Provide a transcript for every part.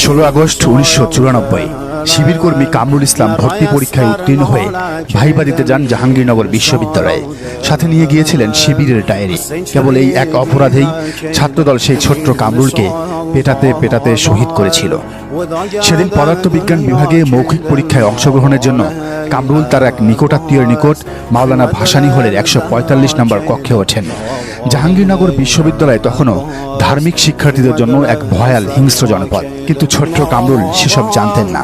16 August 1994 শিবির কর্মী কামরুল ইসলাম ভর্তি পরীক্ষায় উত্তীর্ণ হয়ে ভাইবা দিতে যান জাহাঙ্গীরনগর বিশ্ববিদ্যালয়ে। সাথে নিয়ে গিয়েছিলেন শিবিরের ডায়েরি। কেবল এই এক অপরাধেই ছাত্রদল সেই ছোট্ট কামরুলকে পেটাতে পেটাতে শহীদ করেছিল। সেদিন পদার্থবিজ্ঞান বিভাগে মৌখিক পরীক্ষায় অংশগ্রহণের জন্য কামরুল তার এক নিকটাত্মীয়ের নিকট মাওলানা ভাসানী হলের 145 নম্বর কক্ষে ওঠেন। জাহাঙ্গীরনগর বিশ্ববিদ্যালয় তখনও ধার্মিক শিক্ষার্থীদের জন্য এক ভয়াল হিংস্র জনপদ, কিন্তু ছোট্ট কামরুল সেসব জানতেন না।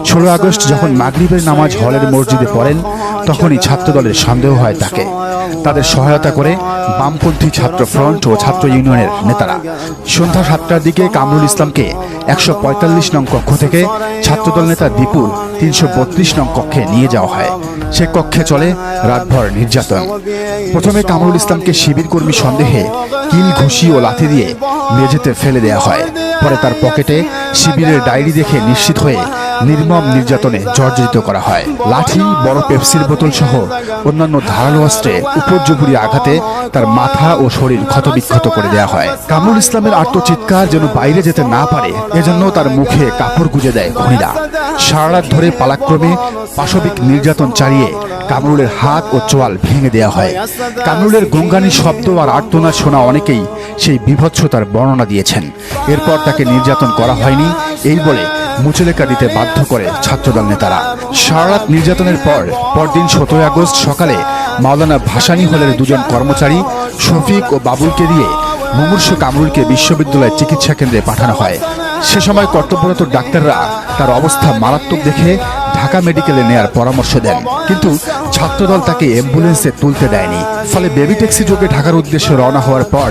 16 আগস্ট যখন মাগরিবের নামাজ হলের মসজিদে পড়েন, তখনই ছাত্রদলের সন্দেহ হয় তাকে। তাদের সহায়তা করে বামপন্থী ছাত্র ফ্রন্ট ও ছাত্র ইউনিয়নের নেতারা। সন্ধ্যা 7টার দিকে কামরুল ইসলামকে 145 নং কক্ষ থেকে ছাত্রদল নেতা দীপুর 332 নং কক্ষে নিয়ে যাওয়া হয়। সে কক্ষে চলে রাতভর নির্যাতন। প্রথমে কামরুল ইসলামকে শিবির কর্মী সন্দেহে কিল, ঘুষি ও লাথি দিয়ে মেঝেতে ফেলে দেওয়া হয়। পরে তার পকেটে শিবিরের ডায়েরি দেখে নিশ্চিত হয়ে নির্মম নির্যাতনে জর্জরিত করা হয়। লাঠি, বড় পেপসির বোতল সহ অন্যান্য ধারালো অস্ত্রে উপর্যুপরি আঘাতে তার মাথা ও শরীর ক্ষতবিক্ষত করে দেওয়া হয়। কামরুল ইসলামের আর্তচিৎকার যেন বাইরে যেতে না পারে, এজন্য তার মুখে কাপড় গুজে দেয় খুনিরা। সারা রাত ধরে পালাক্রমে পাশবিক নির্যাতন চালিয়ে কামরুলের হাত ও চোয়াল ভেঙে দেওয়া হয়। কামরুলের গঙ্গানি শব্দ আর আর্তনাদ শোনা অনেকেই সেই বিভৎসতার বর্ণনা দিয়েছেন। এরপর তাকে নির্যাতন করা হয়নি এই বলে মুচলেকা দিতে বাধ্য করে ছাত্রদল নেতারা। সারা রাত নির্যাতনের পরদিন 17 আগস্ট সকালে মাওলানা ভাসানী হলের দুজন কর্মচারী শফিক ও বাবুলকে দিয়ে মুমূর্ষু কামরুলকে বিশ্ববিদ্যালয় চিকিৎসা কেন্দ্রে পাঠানো হয়। সে সময় কর্তব্যরত ডাক্তাররা তার অবস্থা মারাত্মক দেখে ঢাকা মেডিকেলে নেয়ার পরামর্শ দেন, কিন্তু ছাত্রদল তাকে অ্যাম্বুলেন্সে তুলতে দেয়নি। ফলে বেবি ট্যাক্সি যোগে ঢাকার উদ্দেশ্যে রওনা হওয়ার পর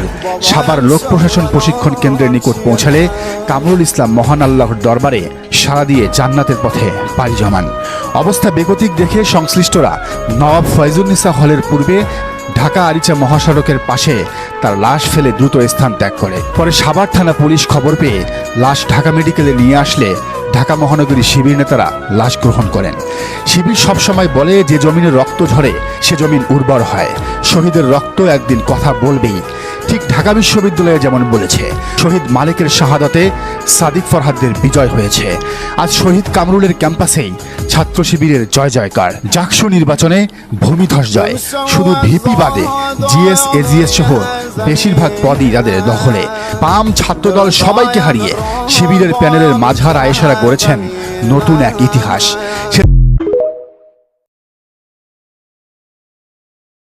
সাভার লোক প্রশাসন প্রশিক্ষণ কেন্দ্রের নিকট পৌঁছালে কামরুল ইসলাম মহান আল্লাহর দরবারে সাড়া দিয়ে জান্নাতের পথে পাড়ি জমান। অবস্থা বেগতিক দেখে সংশ্লিষ্টরা নওয়াব ফয়জুন্নিসা হলের পূর্বে ঢাকা আরিচা মহাসড়কের পাশে তার লাশ ফেলে দ্রুত স্থান ত্যাগ করে। পরে সাভার থানা পুলিশ খবর পেয়ে লাশ ঢাকা মেডিকেলে নিয়ে আসলে ঢাকা মহানগরী শিবির নেতারা লাশ গ্রহণ করেন। শিবির সবসময় বলে, যে জমিনে রক্ত ঝরে সে জমিন উর্বর হয়। শহীদের রক্ত একদিন কথা বলবেই। ঠিক ঢাকা বিশ্ববিদ্যালয়ে যেমন বলেছে, শহীদ মালিকের শাহাদাতে সাদিক ফরহাদের বিজয় হয়েছে। আজ শহীদ কামরুলের ক্যাম্পাসেই ছাত্র শিবিরের জয় জয়কার। জাকসু নির্বাচনে ভূমিধস জয়। শুধু ভিপি বাদে জিএস, এজিএস সহ বেশিরভাগ পদই তাদের দখলে। বাম, ছাত্রদল সবাইকে হারিয়ে শিবিরের প্যানেলের মাঝার আয়েশারা গড়েছেন নতুন এক ইতিহাস।